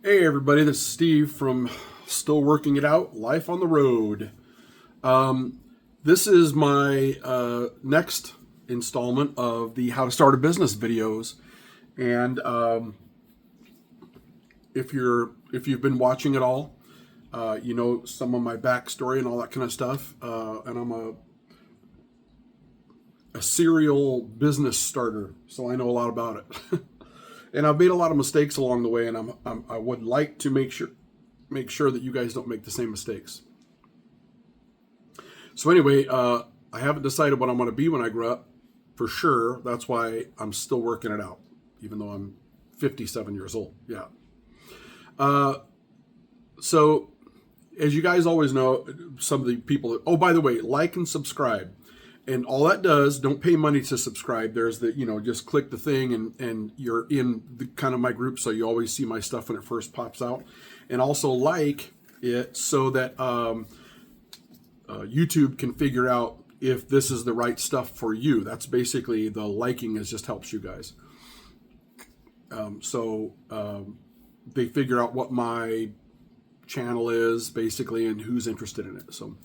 Hey everybody, this is Steve from Still Working It Out, Life on the Road. This is my next installment of the How to Start a Business videos. And if you've been watching it all, you know some of my backstory and all that kind of stuff. And I'm a serial business starter, so I know a lot about it. And I've made a lot of mistakes along the way, and I would like to make sure that you guys don't make the same mistakes. So anyway, I haven't decided what I'm going to be when I grow up, for sure. That's why I'm still working it out, even though I'm 57 years old. Yeah. So as you guys always know, some of the people that, oh, by the way, like and subscribe. And all that does, don't pay money to subscribe. There's the, just click the thing and you're in the kind of my group, so you always see my stuff when it first pops out. And also like it so that YouTube can figure out if this is the right stuff for you. That's basically the liking is just helps you guys. So they figure out what my channel is basically and who's interested in it. So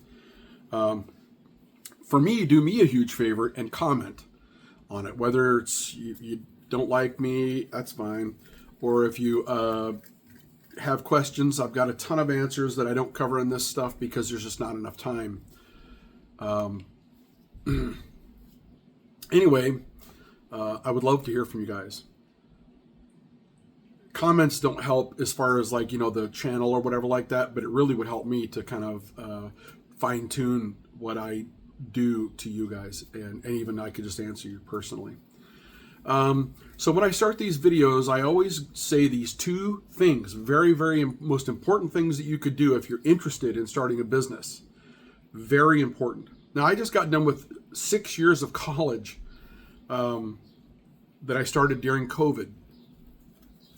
for me, do me a huge favor and comment on it. Whether it's you don't like me, that's fine. Or if you have questions, I've got a ton of answers that I don't cover in this stuff because there's just not enough time. Anyway, I would love to hear from you guys. Comments don't help as far as the channel or whatever like that, but it really would help me to kind of fine tune what I do to you guys, and even I could just answer you personally. So when I start these videos, I always say these two things, very, very most important things that you could do if you're interested in starting a business. Very important. Now, I just got done with 6 years of college that I started during COVID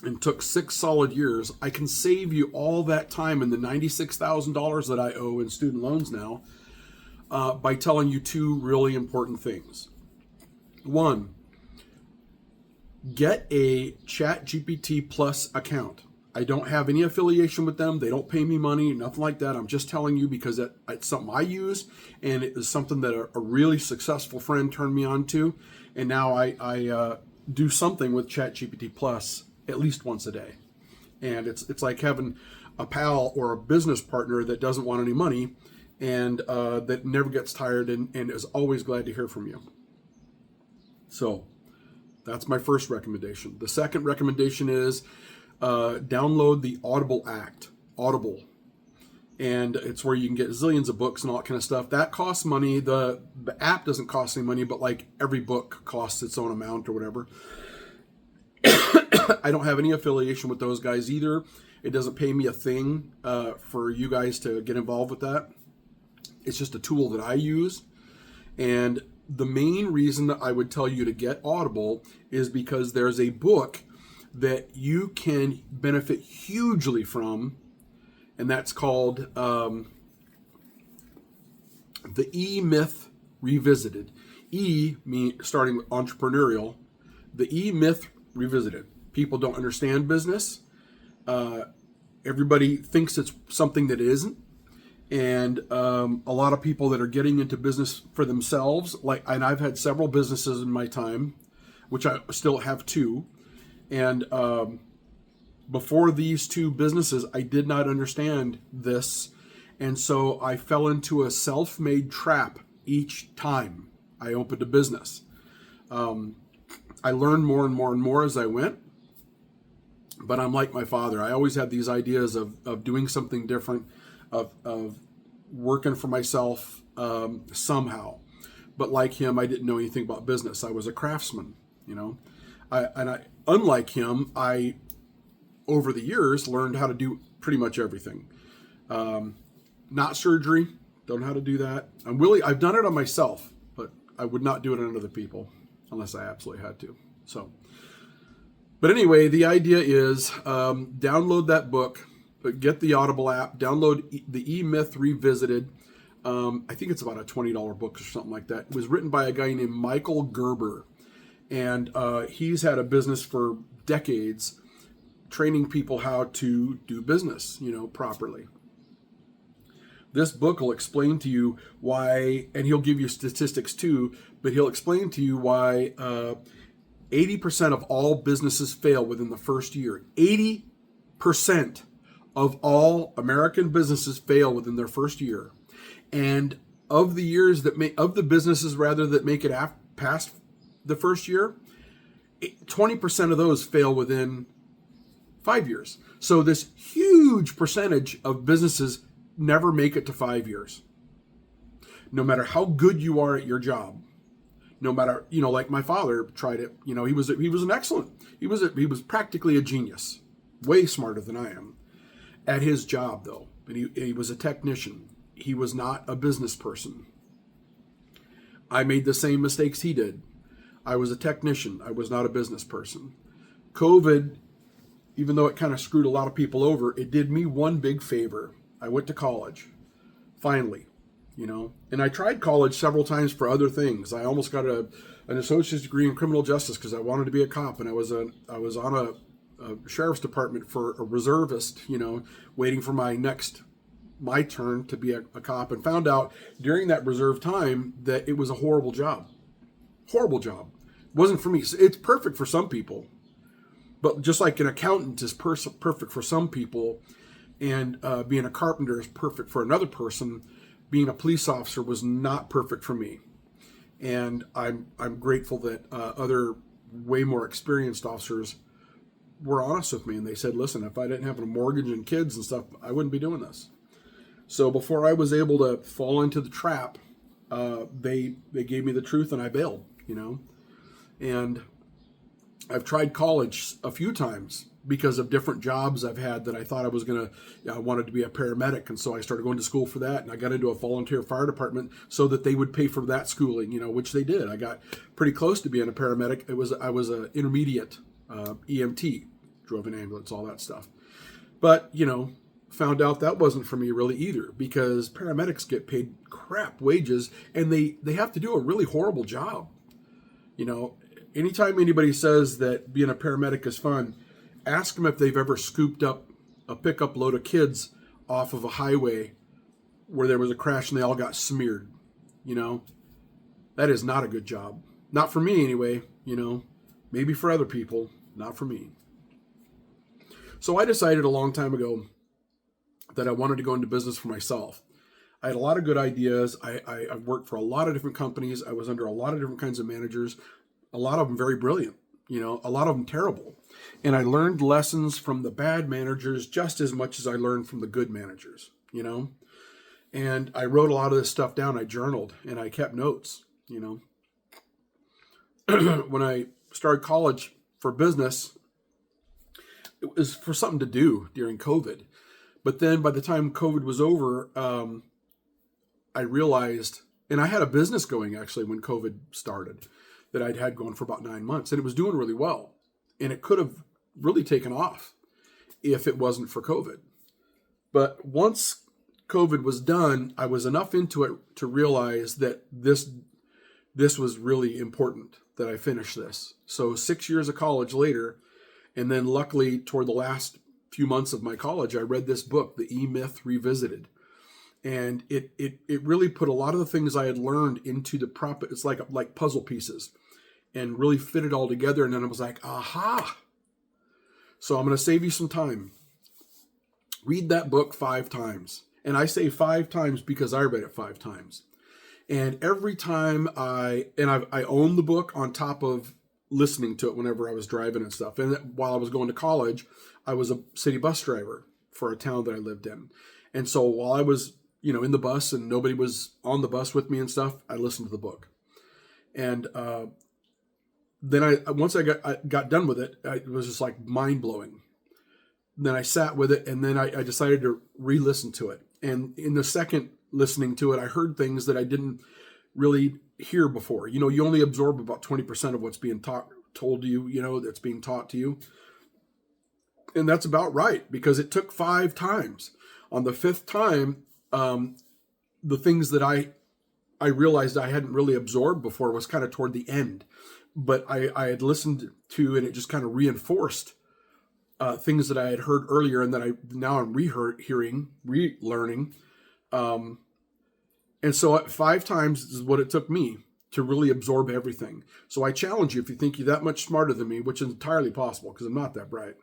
and took 6 solid years. I can save you all that time and the $96,000 that I owe in student loans now by telling you two really important things. One, get a ChatGPT Plus account. I don't have any affiliation with them. They don't pay me money, nothing like that. I'm just telling you because it's something I use, and it is something that a really successful friend turned me on to. And now I do something with ChatGPT Plus at least once a day. And it's like having a pal or a business partner that doesn't want any money and that never gets tired and is always glad to hear from you. So that's my first recommendation. The second recommendation is download the Audible. And it's where you can get zillions of books and all that kind of stuff. That costs money. The app doesn't cost any money, but like every book costs its own amount or whatever. I don't have any affiliation with those guys either. It doesn't pay me a thing for you guys to get involved with that. It's just a tool that I use. And the main reason that I would tell you to get Audible is because there's a book that you can benefit hugely from, and that's called The E-Myth Revisited. E, starting with entrepreneurial, the E-Myth Revisited. People don't understand business. Everybody thinks it's something that it isn't. And a lot of people that are getting into business for themselves, and I've had several businesses in my time, which I still have two. And before these two businesses, I did not understand this. And so I fell into a self-made trap each time I opened a business. I learned more and more and more as I went. But I'm like my father. I always had these ideas of doing something different, of working for myself somehow. But like him, I didn't know anything about business. I was a craftsman, unlike him, I over the years learned how to do pretty much everything. Not surgery, don't know how to do that. I've done it on myself, but I would not do it on other people unless I absolutely had to. So, but anyway, the idea is download that book. Get the Audible app, download the E-Myth Revisited. I think it's about a $20 book or something like that. It was written by a guy named Michael Gerber. And he's had a business for decades training people how to do business, properly. This book will explain to you why, and he'll give you statistics too, but he'll explain to you why 80% of all businesses fail within the first year. 80% of all American businesses fail within their first year. And of the businesses that make it past the first year, 20% of those fail within 5 years. So this huge percentage of businesses never make it to 5 years. No matter how good you are at your job, no matter, like my father tried it, he was an excellent, he was practically a genius, way smarter than I am at his job though. And he was a technician. He was not a business person. I made the same mistakes he did. I was a technician. I was not a business person. COVID, even though it kind of screwed a lot of people over, it did me one big favor. I went to college, finally, and I tried college several times for other things. I almost got an associate's degree in criminal justice because I wanted to be a cop, and I was on a sheriff's department for a reservist, waiting for my turn to be a cop, and found out during that reserve time that it was a horrible job. Horrible job. It wasn't for me. It's perfect for some people, but just like an accountant is perfect for some people, and being a carpenter is perfect for another person, being a police officer was not perfect for me. And I'm grateful that other way more experienced officers were honest with me, and they said, listen, if I didn't have a mortgage and kids and stuff, I wouldn't be doing this. So before I was able to fall into the trap, they gave me the truth, and I bailed, And I've tried college a few times because of different jobs I've had that I thought I wanted to be a paramedic. And so I started going to school for that, and I got into a volunteer fire department so that they would pay for that schooling, which they did. I got pretty close to being a paramedic. I was an intermediate EMT, drove an ambulance, all that stuff. But, found out that wasn't for me really either, because paramedics get paid crap wages, and they have to do a really horrible job. Anytime anybody says that being a paramedic is fun, ask them if they've ever scooped up a pickup load of kids off of a highway where there was a crash and they all got smeared. That is not a good job. Not for me anyway, maybe for other people, not for me. So I decided a long time ago that I wanted to go into business for myself. I had a lot of good ideas. I worked for a lot of different companies. I was under a lot of different kinds of managers, a lot of them very brilliant, a lot of them terrible. And I learned lessons from the bad managers just as much as I learned from the good managers, And I wrote a lot of this stuff down. I journaled and I kept notes, When I started college for business, it was for something to do during COVID. But then by the time COVID was over, I realized, and I had a business going actually when COVID started that I'd had going for about 9 months, and it was doing really well. And it could have really taken off if it wasn't for COVID. But once COVID was done, I was enough into it to realize that this was really important that I finish this. So 6 years of college later, and then luckily toward the last few months of my college, I read this book, The E-Myth Revisited. And it really put a lot of the things I had learned into it's like puzzle pieces, and really fit it all together. And then I was like, aha. So I'm going to save you some time. Read that book 5 times. And I say 5 times because I read it 5 times. And every time I own the book on top of listening to it whenever I was driving and stuff. And while I was going to college, I was a city bus driver for a town that I lived in. And so while I was, in the bus and nobody was on the bus with me and stuff, I listened to the book. And then once I got done with it, it was just like mind blowing. Then I sat with it, and then I decided to re-listen to it. And in the second listening to it, I heard things that I didn't really hear before. You only absorb about 20% of what's being told to you, that's being taught to you. And that's about right, because it took 5 times. On the 5th time, the things that I realized I hadn't really absorbed before was kind of toward the end. But I had listened to, and it just kind of reinforced things that I had heard earlier and that I'm relearning. And so 5 times is what it took me to really absorb everything. So I challenge you, if you think you're that much smarter than me, which is entirely possible because I'm not that bright,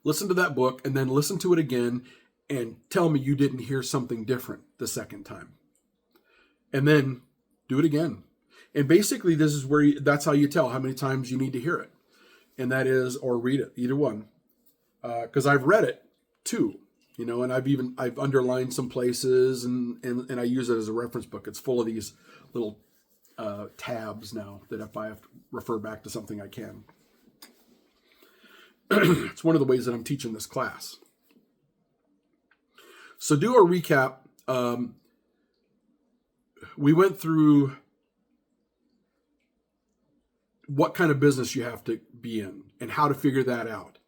listen to that book and then listen to it again and tell me you didn't hear something different the second time. And then do it again. And basically that's how you tell how many times you need to hear it. And that is, or read it, either one. Because I've read it too, and I've underlined some places and I use it as a reference book. It's full of these little tabs now that if I have to refer back to something, I can. It's one of the ways that I'm teaching this class. So do a recap. We went through what kind of business you have to be in and how to figure that out.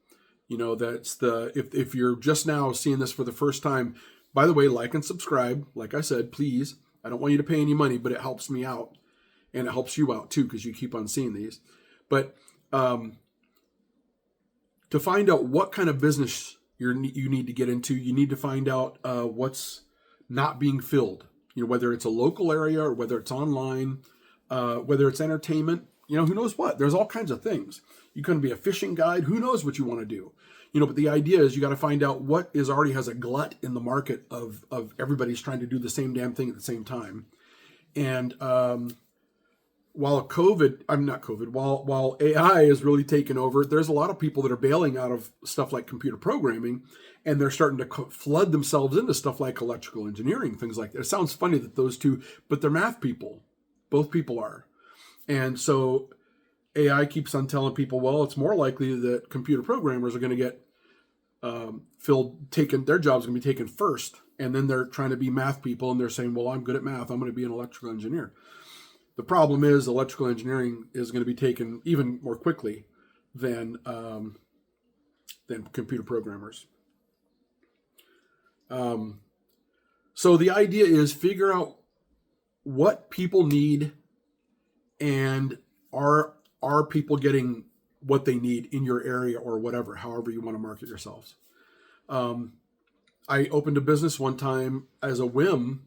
That's if you're just now seeing this for the first time, by the way, like and subscribe. Like I said, please. I don't want you to pay any money, but it helps me out and it helps you out too, because you keep on seeing these. But to find out what kind of business you need to get into, you need to find out what's not being filled. Whether it's a local area or whether it's online, whether it's entertainment. Who knows what? There's all kinds of things. You can be a fishing guide. Who knows what you want to do? But the idea is you got to find out what already has a glut in the market of everybody's trying to do the same damn thing at the same time. And while AI is really taking over, there's a lot of people that are bailing out of stuff like computer programming, and they're starting to flood themselves into stuff like electrical engineering, things like that. It sounds funny that those two, but they're math people. Both people are. And so AI keeps on telling people, well, it's more likely that computer programmers are going to get their jobs are going to be taken first. And then they're trying to be math people and they're saying, well, I'm good at math, I'm going to be an electrical engineer. The problem is electrical engineering is going to be taken even more quickly than computer programmers. So the idea is figure out what people need and are people getting what they need in your area or whatever, however you want to market yourselves. I opened a business one time as a whim,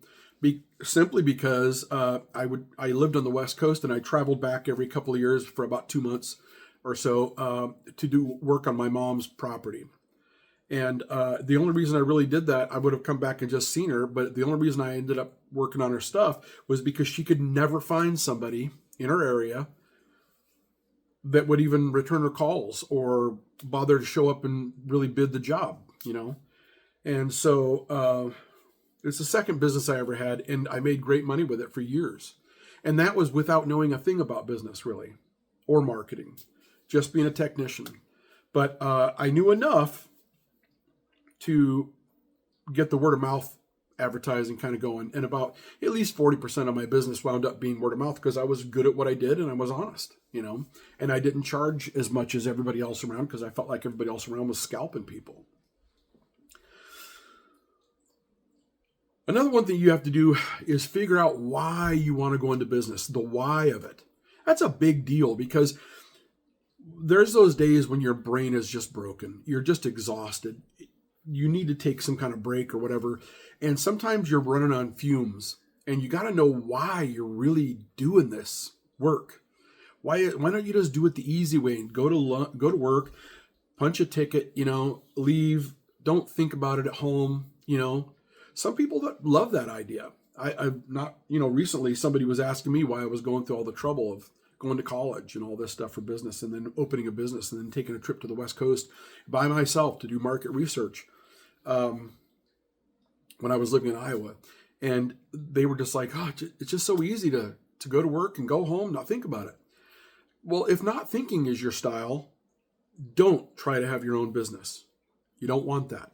simply because I lived on the West Coast and I traveled back every couple of years for about 2 months or so to do work on my mom's property. And the only reason I really did that, I would have come back and just seen her, but the only reason I ended up working on her stuff was because she could never find somebody in her area that would even return her calls or bother to show up and really bid the job, And so it's the second business I ever had, and I made great money with it for years. And that was without knowing a thing about business, really, or marketing, just being a technician. But I knew enough to get the word of mouth advertising kind of going. And about at least 40% of my business wound up being word of mouth because I was good at what I did and I was honest, and I didn't charge as much as everybody else around because I felt like everybody else around was scalping people. Another one thing you have to do is figure out why you want to go into business, the why of it. That's a big deal because there's those days when your brain is just broken. You're just exhausted. You need to take some kind of break or whatever. And sometimes you're running on fumes and you got to know why you're really doing this work. Why don't you just do it the easy way and go to work, punch a ticket, leave, don't think about it at home, Some people that love that idea. I'm not, recently somebody was asking me why I was going through all the trouble of going to college and all this stuff for business and then opening a business and then taking a trip to the West Coast by myself to do market research when I was living in Iowa. And they were just like, oh, it's just so easy to go to work and go home, not think about it. Well, if not thinking is your style, don't try to have your own business. You don't want that.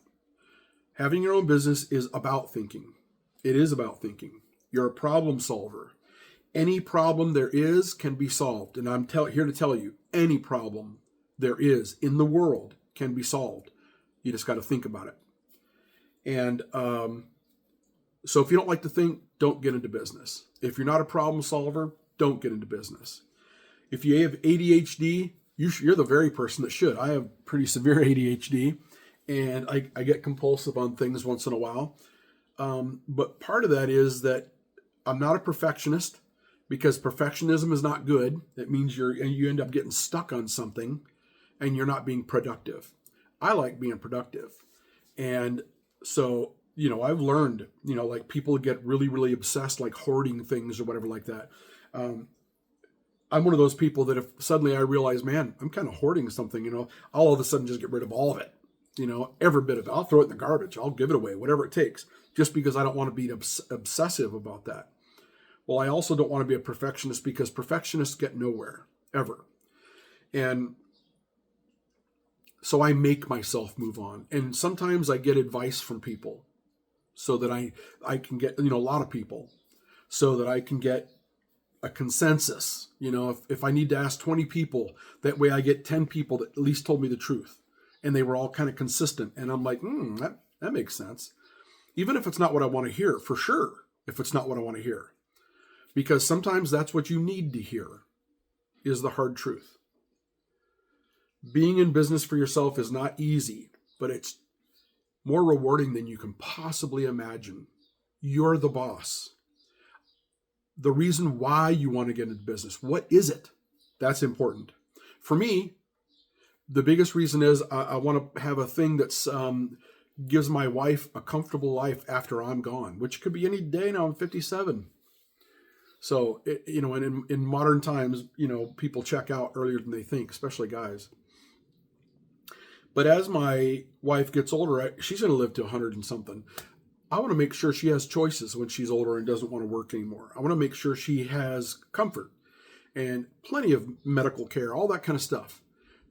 Having your own business is about thinking. It is about thinking. You're a problem solver. Any problem there is can be solved. And I'm here to tell you, any problem there is in the world can be solved. You just got to think about it. And so if you don't like to think, don't get into business. If you're not a problem solver, don't get into business. If you have ADHD, you're the very person that should. I have pretty severe ADHD, and I get compulsive on things once in a while. But part of that is that I'm not a perfectionist, because perfectionism is not good. It means you end up getting stuck on something and you're not being productive. I like being productive. And so, I've learned, like people get really, really obsessed, like hoarding things or whatever like that. I'm one of those people that if suddenly I realize, man, I'm kind of hoarding something, I'll all of a sudden just get rid of all of it, every bit of it. I'll throw it in the garbage. I'll give it away, whatever it takes, just because I don't want to be obsessive about that. Well, I also don't want to be a perfectionist, because perfectionists get nowhere, ever. And so I make myself move on. And sometimes I get advice from people so that I can get, a lot of people, so that I can get a consensus. If I need to ask 20 people, that way I get 10 people that at least told me the truth. And they were all kind of consistent. And I'm like, that makes sense. Even if it's not what I want to hear, for sure, if it's not what I want to hear. Because sometimes that's what you need to hear, is the hard truth. Being in business for yourself is not easy, but it's more rewarding than you can possibly imagine. You're the boss. The reason why you want to get into business, what is it? That's important. For me, the biggest reason is I want to have a thing that's gives my wife a comfortable life after I'm gone, which could be any day now. I'm 57. So, and in modern times, people check out earlier than they think, especially guys. But as my wife gets older, she's going to live to 100 and something. I want to make sure she has choices when she's older and doesn't want to work anymore. I want to make sure she has comfort and plenty of medical care, all that kind of stuff.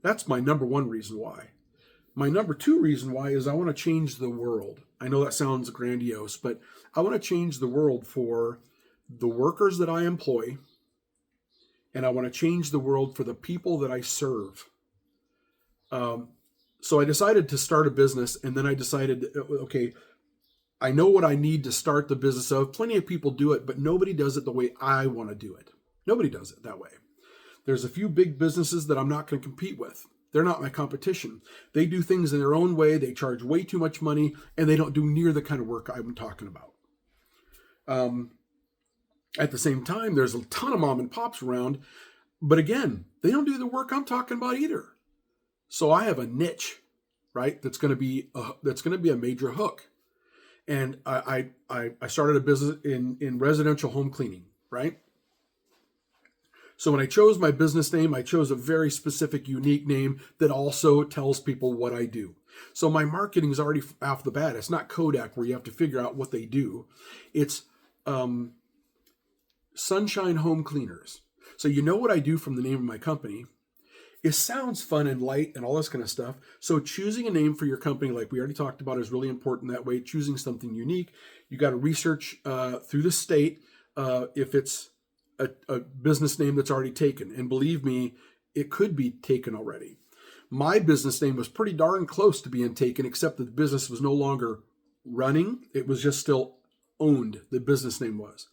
That's my number one reason why. My number two reason why is I want to change the world. I know that sounds grandiose, but I want to change the world for the workers that I employ, and I want to change the world for the people that I serve. So I decided to start a business, and then I decided, okay, I know what I need to start the business of. Plenty of people do it, but nobody does it the way I want to do it. Nobody does it that way. There's a few big businesses that I'm not going to compete with. They're not my competition. They do things in their own way. They charge way too much money, and they don't do near the kind of work I'm talking about. At the same time, there's a ton of mom and pops around, but again, they don't do the work I'm talking about either. So I have a niche, right? That's going to be a major hook. And I started a business in residential home cleaning, right? So when I chose my business name, I chose a very specific, unique name that also tells people what I do. So my marketing is already off the bat. It's not Kodak where you have to figure out what they do. It's Sunshine Home Cleaners. So you know what I do from the name of my company. It sounds fun and light and all this kind of stuff. So choosing a name for your company, like we already talked about, is really important that way. Choosing something unique. You got to research through the state if it's a business name that's already taken. And believe me, it could be taken already. My business name was pretty darn close to being taken, except that the business was no longer running. It was just still owned. The business name was.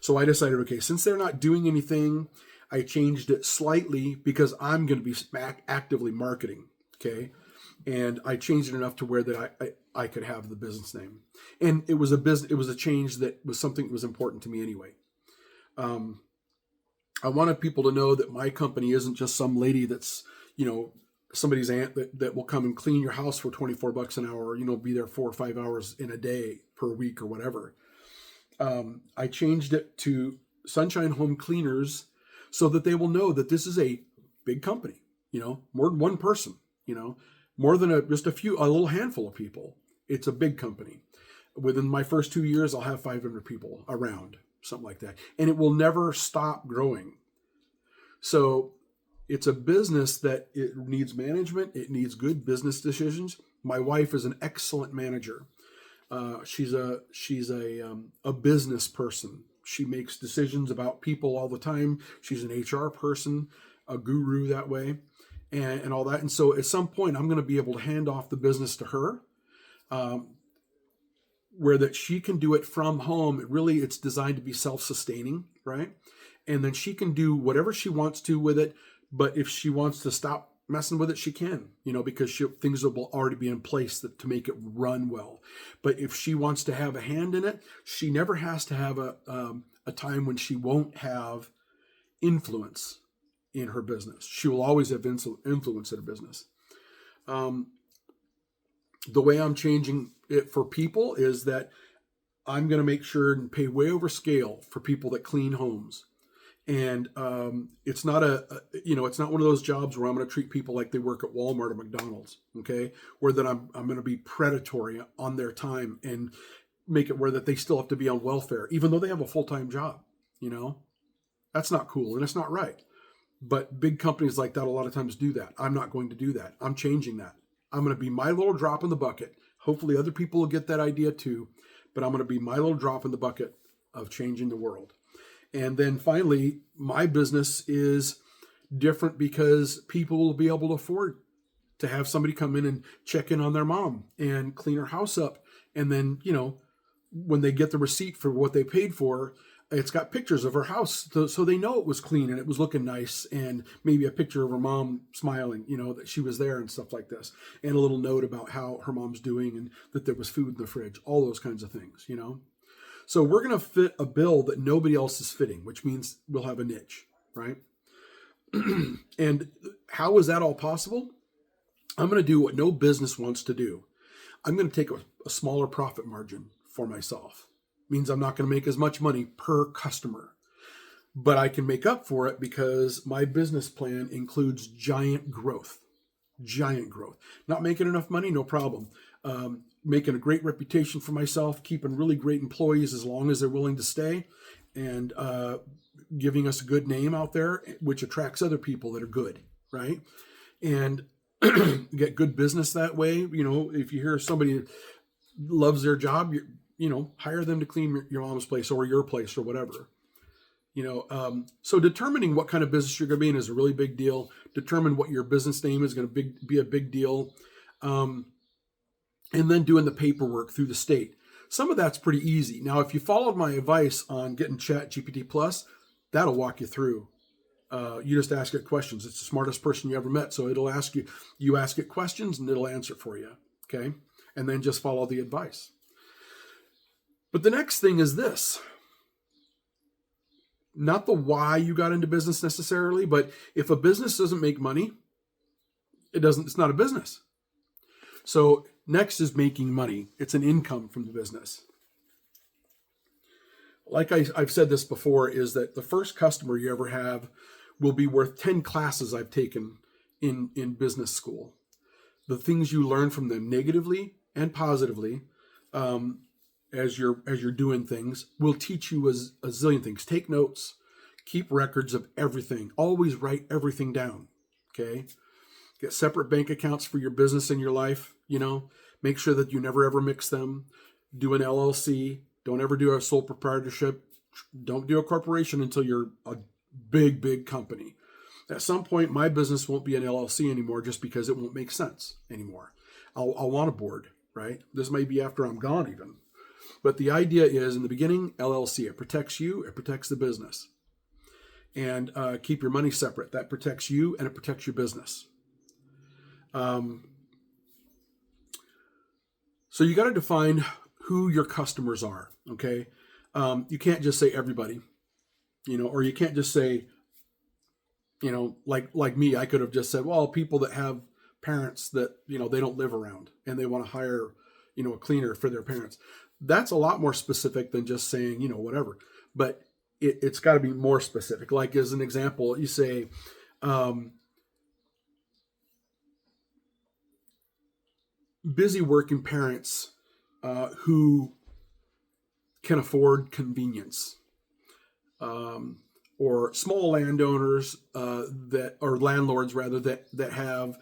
So I decided, okay, since they're not doing anything, I changed it slightly because I'm going to be actively marketing, okay? And I changed it enough to where that I could have the business name. And it was a change that was something that was important to me anyway. I wanted people to know that my company isn't just some lady that's, somebody's aunt that will come and clean your house for $24 an hour, or, be there 4 or 5 hours in a day per week or whatever. I changed it to Sunshine Home Cleaners so that they will know that this is a big company, more than one person, more than just a little handful of people. It's a big company. Within my first 2 years, I'll have 500 people around, something like that. And it will never stop growing. So it's a business that it needs management. It needs good business decisions. My wife is an excellent manager. She's a business person. She makes decisions about people all the time. She's an HR person, a guru that way, and all that. And so at some point, I'm going to be able to hand off the business to her, where that she can do it from home. It's designed to be self-sustaining, right? And then she can do whatever she wants to with it. But if she wants to stop messing with it, she can, because things will already be in place to make it run well. But if she wants to have a hand in it, she never has to have a time when she won't have influence in her business. She will always have influence in her business. The way I'm changing it for people is that I'm going to make sure and pay way over scale for people that clean homes. And it's not it's not one of those jobs where I'm going to treat people like they work at Walmart or McDonald's, okay? Where that I'm going to be predatory on their time and make it where that they still have to be on welfare, even though they have a full-time job, That's not cool and it's not right. But big companies like that a lot of times do that. I'm not going to do that. I'm changing that. I'm going to be my little drop in the bucket. Hopefully other people will get that idea too, but I'm going to be my little drop in the bucket of changing the world. And then finally, my business is different because people will be able to afford to have somebody come in and check in on their mom and clean her house up. And then, when they get the receipt for what they paid for, it's got pictures of her house. So they know it was clean and it was looking nice, and maybe a picture of her mom smiling, that she was there and stuff like this. And a little note about how her mom's doing and that there was food in the fridge, all those kinds of things, So we're going to fit a bill that nobody else is fitting, which means we'll have a niche, right? And how is that all possible? I'm going to do what no business wants to do. I'm going to take a smaller profit margin for myself. Means I'm not going to make as much money per customer, but I can make up for it because my business plan includes giant growth. Not making enough money, no problem. Making a great reputation for myself, keeping really great employees as long as they're willing to stay, and giving us a good name out there, which attracts other people that are good, right? And get good business that way. If you hear somebody loves their job, hire them to clean your mom's place or your place or whatever. So determining what kind of business you're going to be in is a really big deal. Determine what your business name is going to be a big deal. And then doing the paperwork through the state. Some of that's pretty easy. Now, if you followed my advice on getting ChatGPT Plus, that'll walk you through. You just ask it questions. It's the smartest person you ever met. So it'll ask you ask it questions and it'll answer for you. Okay. And then just follow the advice. But the next thing is this. Not the why you got into business necessarily, but if a business doesn't make money, it's not a business. So next is making money. It's an income from the business. Like I've said this before, is that the first customer you ever have will be worth 10 classes I've taken in business school. The things you learn from them negatively and positively, as you're doing things, will teach you a zillion things. Take notes, keep records of everything. Always write everything down. Okay. Get separate bank accounts for your business and your life. Make sure that you never ever mix them. Do an LLC. Don't ever do a sole proprietorship. Don't do a corporation until you're a big company. At some point, my business won't be an LLC anymore just because it won't make sense anymore. I'll want a board, right? This may be after I'm gone even. But the idea is, in the beginning, LLC. It protects you. It protects the business. And keep your money separate. That protects you and it protects your business. So you got to define who your customers are, okay? You can't just say everybody, or you can't just say, like me, I could have just said, well, people that have parents that, they don't live around and they want to hire, a cleaner for their parents. That's a lot more specific than just saying, whatever. But it's got to be more specific. Like as an example, you say, busy working parents who can afford convenience, or small landowners or landlords rather that have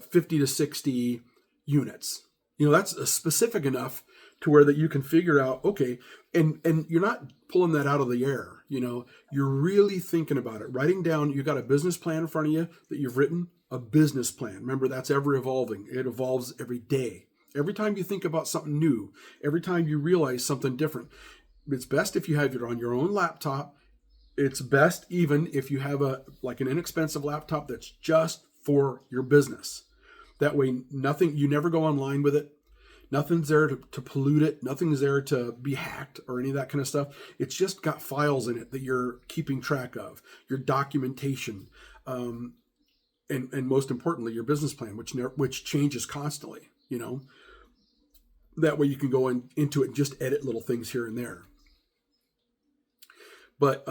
50 to 60 units. That's specific enough to where that you can figure out, okay, and you're not pulling that out of the air. You're really thinking about it, writing down. You got a business plan in front of you that you've written. A business plan. Remember, that's ever evolving. It evolves every day. Every time you think about something new, every time you realize something different, it's best if you have it on your own laptop. It's best even if you have an inexpensive laptop that's just for your business. That way, you never go online with it. Nothing's there to pollute it. Nothing's there to be hacked or any of that kind of stuff. It's just got files in it that you're keeping track of, your documentation, and most importantly, your business plan, which changes constantly. That way you can go into it and just edit little things here and there. But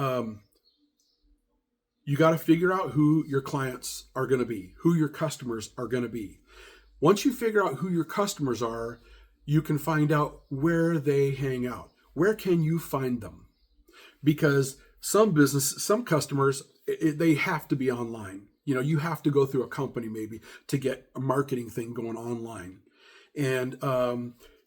you got to figure out who your clients are going to be, who your customers are going to be. Once you figure out who your customers are, you can find out where they hang out. Where can you find them? Because some customers, they have to be online. You have to go through a company maybe to get a marketing thing going online. And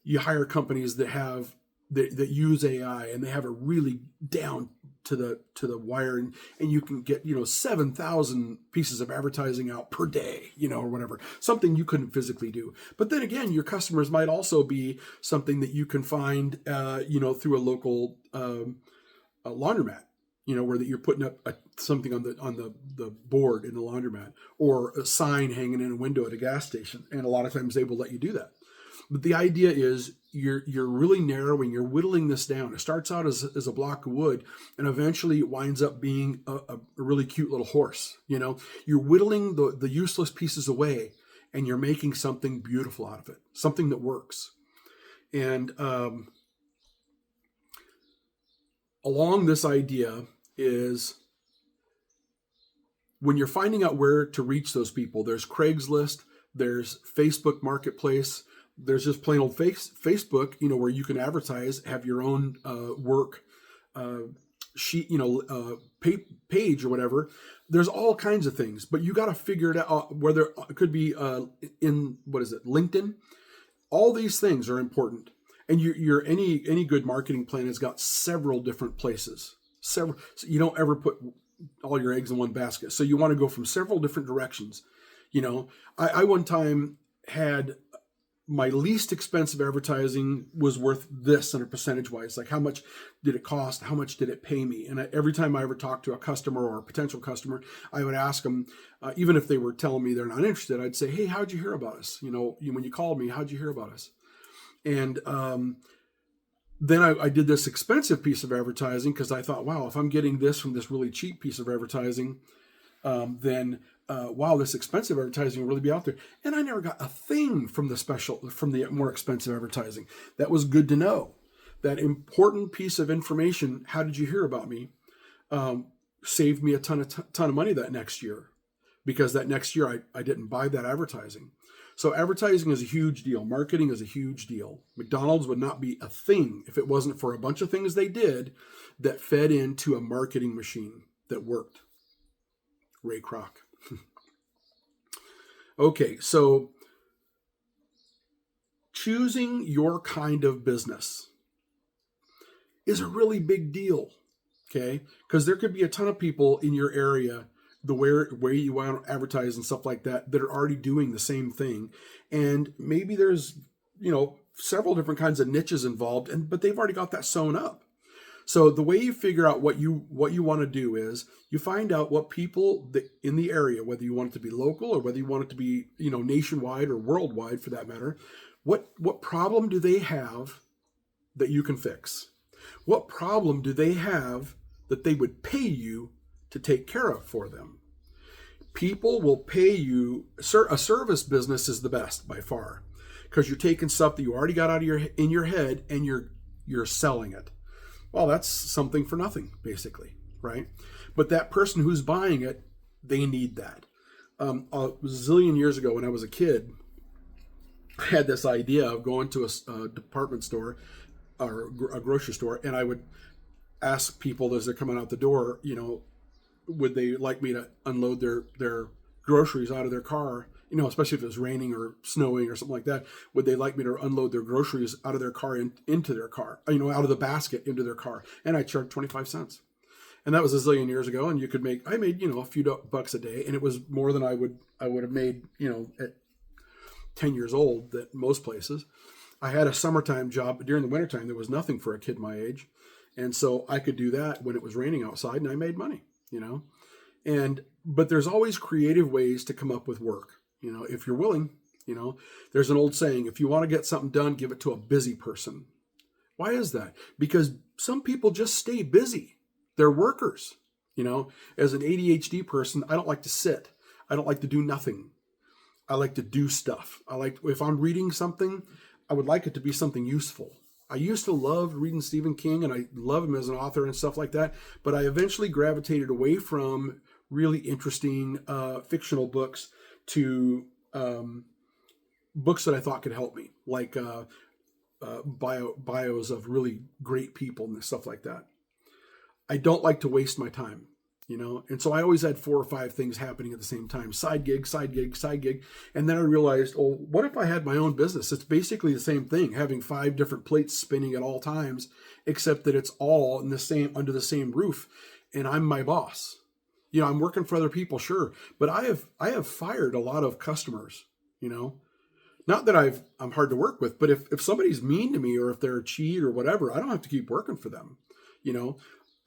you hire companies that use AI, and they have it really down to the wire, and you can get 7,000 pieces of advertising out per day, or whatever, something you couldn't physically do. But then again, your customers might also be something that you can find through a local laundromat, where that you're putting up something on the board in the laundromat, or a sign hanging in a window at a gas station, and a lot of times they will let you do that. But the idea is you're really narrowing, you're whittling this down. It starts out as a block of wood, and eventually it winds up being a really cute little horse. You're whittling the useless pieces away, and you're making something beautiful out of it, something that works. And along this idea is when you're finding out where to reach those people, there's Craigslist, there's Facebook Marketplace, there's just plain old Facebook, where you can advertise, have your own work sheet, page or whatever. There's all kinds of things, but you got to figure it out. Whether it could be LinkedIn. All these things are important, and any good marketing plan has got several different places. So you don't ever put all your eggs in one basket. So you want to go from several different directions. I one time had my least expensive advertising was worth this on a percentage wise. Like, how much did it cost? How much did it pay me? And every time I ever talked to a customer or a potential customer, I would ask them, even if they were telling me they're not interested, I'd say, hey, how'd you hear about us? When you called me, how'd you hear about us? And then I did this expensive piece of advertising because I thought, wow, if I'm getting this from this really cheap piece of advertising, then wow, this expensive advertising will really be out there. And I never got a thing from the more expensive advertising. That was good to know. That important piece of information, how did you hear about me, saved me a ton of money that next year, because that next year I didn't buy that advertising. So advertising is a huge deal. Marketing is a huge deal. McDonald's would not be a thing if it wasn't for a bunch of things they did that fed into a marketing machine that worked. Ray Kroc. Okay, so choosing your kind of business is a really big deal, okay? Because there could be a ton of people in your area, the where you want to advertise and stuff like that are already doing the same thing. And maybe there's, several different kinds of niches involved, but they've already got that sewn up. So the way you figure out what you want to do is you find out what people in the area, whether you want it to be local or whether you want it to be, nationwide or worldwide for that matter, what problem do they have that you can fix? What problem do they have that they would pay you to take care of for them? People will pay you. A service business is the best by far, because you're taking stuff that you already got out of in your head and you're selling it. Well, that's something for nothing, basically, right? But that person who's buying it, they need that. A zillion years ago when I was a kid, I had this idea of going to a department store or a grocery store, and I would ask people as they're coming out the door, would they like me to unload their groceries out of their car? Especially if it was raining or snowing or something like that, would they like me to unload their groceries out of their car into their car, out of the basket into their car? And I charged 25 cents. And that was a zillion years ago. And I made, a few bucks a day. And it was more than I would have made, at 10 years old at most places. I had a summertime job, but during the wintertime, there was nothing for a kid my age. And so I could do that when it was raining outside, and I made money, But there's always creative ways to come up with work. If you're willing, there's an old saying, if you want to get something done, give it to a busy person. Why is that? Because some people just stay busy. They're workers. As an ADHD person, I don't like to sit. I don't like to do nothing. I like to do stuff. If I'm reading something, I would like it to be something useful. I used to love reading Stephen King, and I love him as an author and stuff like that, but I eventually gravitated away from really interesting fictional books to books that I thought could help me, like bios of really great people and stuff like that. I don't like to waste my time, and so I always had 4 or 5 things happening at the same time. Side gig, side gig, side gig. And then I realized, oh, what if I had my own business? It's basically the same thing, having 5 different plates spinning at all times, except that it's all under the same roof, and I'm my boss. I'm working for other people, sure, but I have fired a lot of customers, Not that I'm hard to work with, but if somebody's mean to me, or if they're a cheat or whatever, I don't have to keep working for them,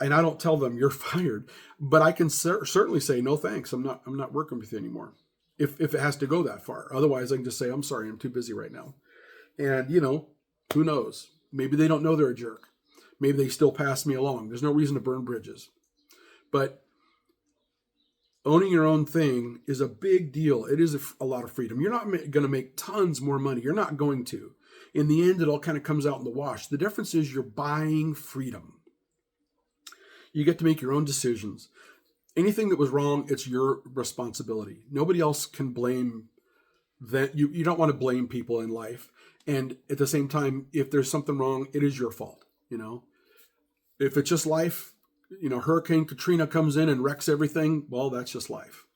And I don't tell them you're fired, but I can certainly say no thanks. I'm not working with you anymore. If it has to go that far, otherwise I can just say I'm sorry, I'm too busy right now. And who knows? Maybe they don't know they're a jerk. Maybe they still pass me along. There's no reason to burn bridges. But owning your own thing is a big deal. It is a lot of freedom. You're not going to make tons more money. You're not going to. In the end, it all kind of comes out in the wash. The difference is you're buying freedom. You get to make your own decisions. Anything that was wrong, it's your responsibility. Nobody else can blame that. You don't want to blame people in life. And at the same time, if there's something wrong, it is your fault. If it's just life, Hurricane Katrina comes in and wrecks everything, well, that's just life.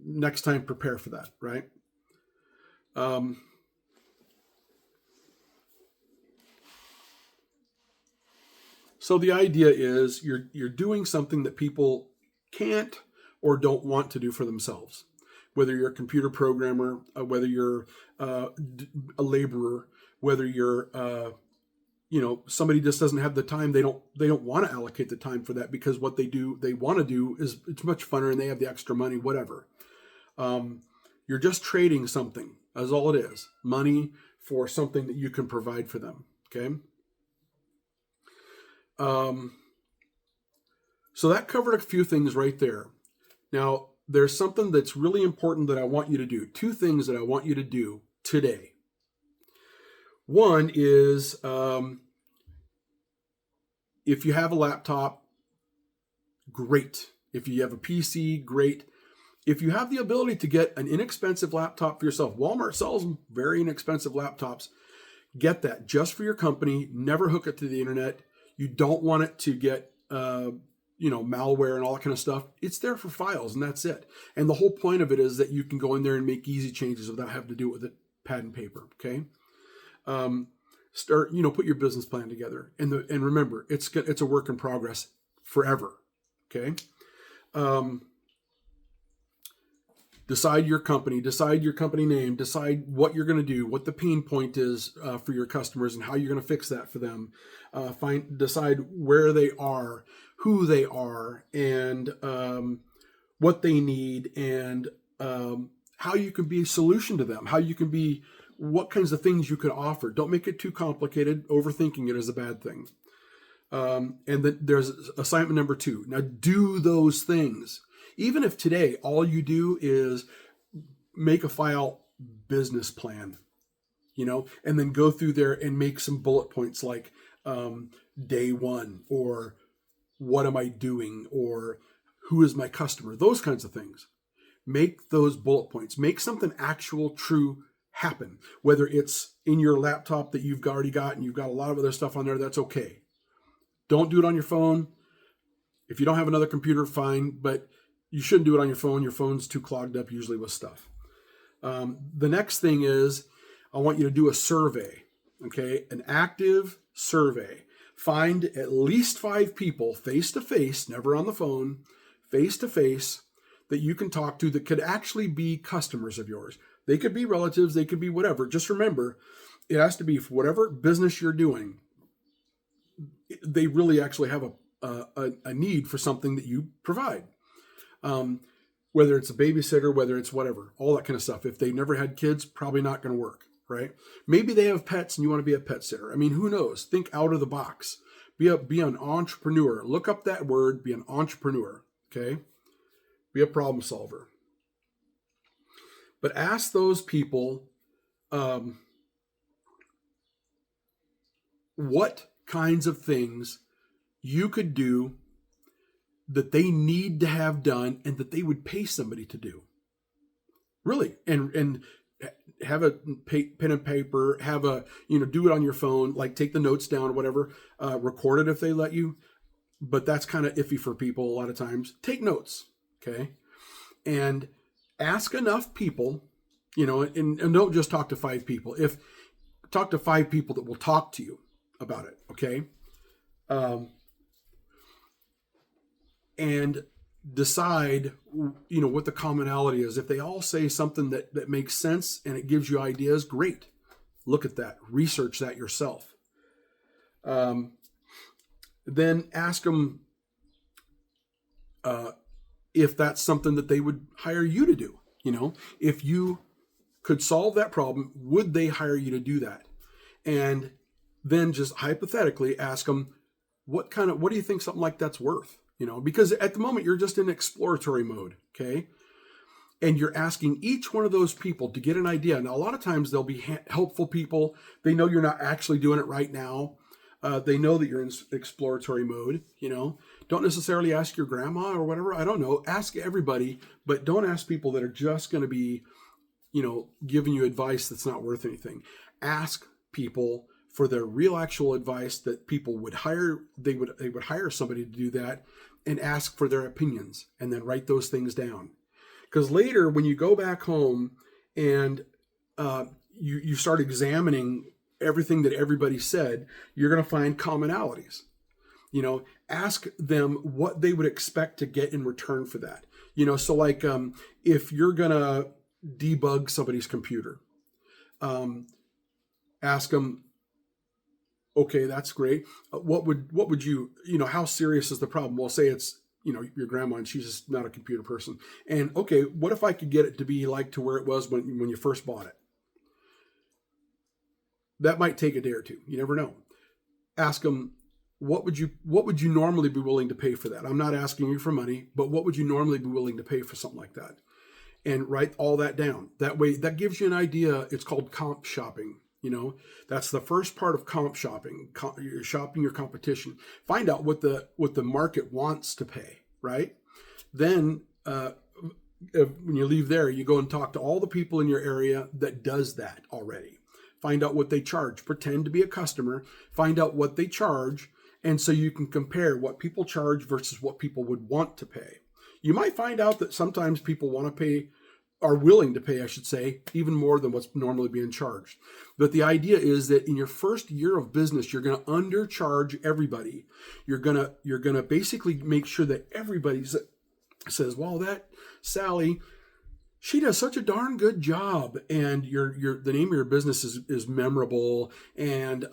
Next time, prepare for that, right? So the idea is you're doing something that people can't or don't want to do for themselves. Whether you're a computer programmer, whether you're a laborer, whether you're somebody just doesn't have the time. They don't want to allocate the time for that, because what they want to do is it's much funner and they have the extra money, whatever. You're just trading something, as all it is, money for something that you can provide for them. Okay. So that covered a few things right there. Now, there's something that's really important that I want you to do. 2 things that I want you to do today. One is, if you have a laptop, great. If you have a PC, great. If you have the ability to get an inexpensive laptop for yourself, Walmart sells very inexpensive laptops. Get that just for your company. Never hook it to the internet. You don't want it to get, malware and all that kind of stuff. It's there for files, and that's it. And the whole point of it is that you can go in there and make easy changes without having to do it with a pad and paper. Okay. Put your business plan together, and remember, it's a work in progress forever. Okay. Decide your company name, decide what you're going to do, what the pain point is for your customers, and how you're going to fix that for them. Decide where they are, who they are, and what they need, and how you can be a solution to them, what kinds of things you could offer. Don't make it too complicated. Overthinking it is a bad thing. And then there's assignment number 2. Now do those things. Even if today all you do is make a file business plan, and then go through there and make some bullet points like day 1, or what am I doing, or who is my customer, those kinds of things. Make those bullet points. Make something actual, true happen. Whether it's in your laptop that you've already got and you've got a lot of other stuff on there, that's okay. Don't do it on your phone. If you don't have another computer, fine, but you shouldn't do it on your phone. Your phone's too clogged up usually with stuff. The next thing is, I want you to do a survey, okay? An active survey. Find at least 5 people face-to-face, never on the phone, face-to-face, that you can talk to that could actually be customers of yours. They could be relatives, they could be whatever. Just remember, it has to be for whatever business you're doing. They really actually have a need for something that you provide. Whether it's a babysitter, whether it's whatever, all that kind of stuff. If they never had kids, probably not going to work, right? Maybe they have pets and you want to be a pet sitter. I mean, who knows? Think out of the box. Be an entrepreneur. Look up that word, be an entrepreneur, okay? Be a problem solver. But ask those people what kinds of things you could do that they need to have done and that they would pay somebody to do. Really. And have a pen and paper, have a, do it on your phone, like take the notes down, whatever, record it if they let you. But that's kind of iffy for people a lot of times. Take notes, okay? And ask enough people, and don't just talk to 5 people. Talk to 5 people that will talk to you about it, okay? And decide, what the commonality is. If they all say something that makes sense and it gives you ideas, great. Look at that. Research that yourself. Then ask them if that's something that they would hire you to do. If you could solve that problem, would they hire you to do that? And then just hypothetically ask them, what do you think something like that's worth? Because at the moment you're just in exploratory mode, okay? And you're asking each one of those people to get an idea. Now, a lot of times they'll be helpful people. They know you're not actually doing it right now. They know that you're in exploratory mode, Don't necessarily ask your grandma or whatever. I don't know. Ask everybody, but don't ask people that are just going to be, giving you advice that's not worth anything. Ask people for their real actual advice that people would hire. They would hire somebody to do that, and ask for their opinions, and then write those things down. Because later, when you go back home and you start examining everything that everybody said, you're going to find commonalities. Ask them what they would expect to get in return for that. So like if you're going to debug somebody's computer, ask them, okay, that's great. What would you, how serious is the problem? Well, say it's, your grandma and she's just not a computer person. And okay, what if I could get it to be like to where it was when you first bought it? That might take a day or two. You never know. Ask them, what would you normally be willing to pay for that? I'm not asking you for money, but what would you normally be willing to pay for something like that? And write all that down. That way, that gives you an idea. It's called comp shopping. That's the first part of comp shopping. You're shopping your competition. Find out what the market wants to pay, right? Then when you leave there, you go and talk to all the people in your area that does that already. Find out what they charge. Pretend to be a customer. Find out what they charge, and so you can compare what people charge versus what people would want to pay. You might find out that sometimes people are willing to pay, I should say, even more than what's normally being charged. But the idea is that in your first year of business, you're going to undercharge everybody. You're going to basically make sure that everybody says, well, that Sally, she does such a darn good job, and the name of your business is memorable, and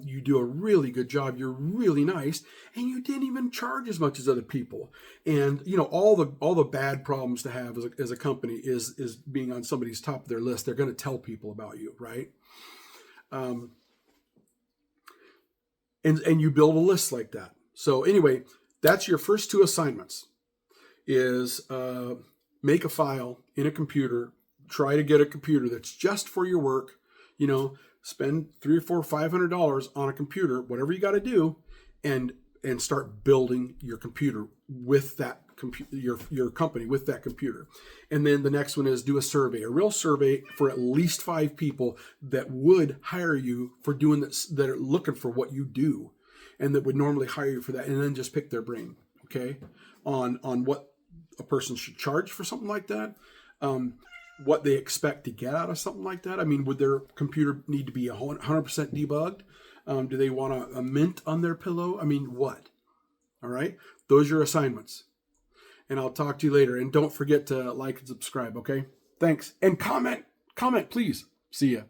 you do a really good job. You're really nice, and you didn't even charge as much as other people. And all the bad problems to have as a company is being on somebody's top of their list. They're going to tell people about you, right? And you build a list like that. So anyway, that's your first 2 assignments. Is make a file in a computer, try to get a computer that's just for your work, spend $300 or $400, $500 on a computer, whatever you got to do, and start building your computer with that your company with that computer. And then the next one is do a real survey for at least 5 people that would hire you for doing this, that are looking for what you do and that would normally hire you for that. And then just pick their brain, okay, on what a person should charge for something like that, what they expect to get out of something like that. I mean, would their computer need to be 100% debugged? Do they want a mint on their pillow? I mean, what? All right. Those are your assignments. And I'll talk to you later. And don't forget to like and subscribe, okay? Thanks. And comment, please. See ya.